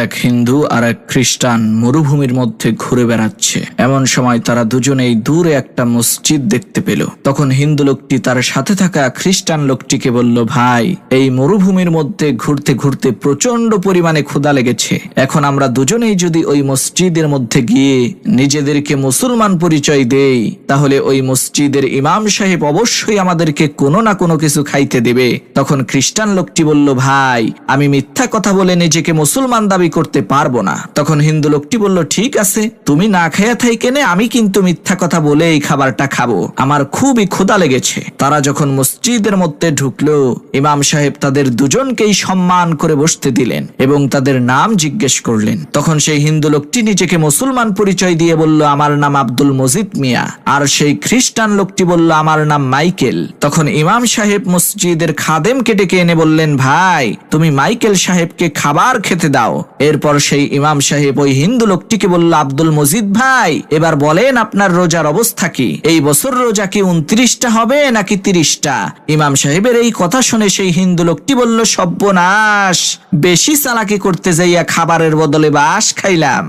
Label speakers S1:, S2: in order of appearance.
S1: এক হিন্দু আর এক খ্রিস্টান মরুভূমির মধ্যে ঘুরে বেড়াচ্ছে। এমন সময় তারা দুজনেই দূরে একটা মসজিদ দেখতে পেল। তখন হিন্দু লোকটি তার সাথে থাকা খ্রিস্টান লোকটিকে বলল, ভাই, এই মরুভূমির মধ্যে ঘুরতে ঘুরতে প্রচন্ড পরিমাণে ক্ষুধা লেগেছে। এখন আমরা দুজনেই যদি ওই মসজিদের মধ্যে গিয়ে নিজেদেরকে মুসলমান পরিচয় দেই, তাহলে ওই মসজিদের ইমাম সাহেব অবশ্যই আমাদেরকে কোনো না কোনো কিছু খাইতে দেবে। তখন খ্রিস্টান লোকটি বলল, ভাই, আমি মিথ্যা কথা বলে নিজেকে মুসলমান দাবি করতে পারবো না। তখন হিন্দু লোকটি বলল, ঠিক আছে, তুমি না খাইয়া থাইকেনে আমি কিন্তু মিথ্যা কথা বলে এই খাবারটা খাবো, আমার খুবই ক্ষুধা লেগেছে। তারা যখন মসজিদের মধ্যে ঢুকলো, ইমাম সাহেব তাদের দুজনকেই সম্মান করে বসতে দিলেন এবং তাদের নাম জিজ্ঞেস করলেন। তখন সেই হিন্দু লোকটি নিজেকে মুসলমান পরিচয় দিয়ে বলল, আমার নাম আব্দুল মজিদ মিয়া। আর সেই খ্রিস্টান লোকটি বলল, আমার নাম মাইকেল। তখন ইমাম সাহেব মসজিদের খাদেমকে ডেকে এনে বললেন, ভাই, তুমি মাইকেল সাহেবকে খাবার খেতে দাও। এরপর সেই ইমাম সাহেব ওই হিন্দু লোকটিকে বলল, আব্দুল মজিদ ভাই, এবার বলেন আপনার রোজার অবস্থা কি? এই বছর রোজা কি 29টা হবে নাকি 30টা? ইমাম সাহেবের এই কথা শুনে সেই হিন্দু লোকটি বলল, সর্বনাশ, বেশি চালাকি করতে যাইয়া খাবারের বদলে বাস খাইলাম।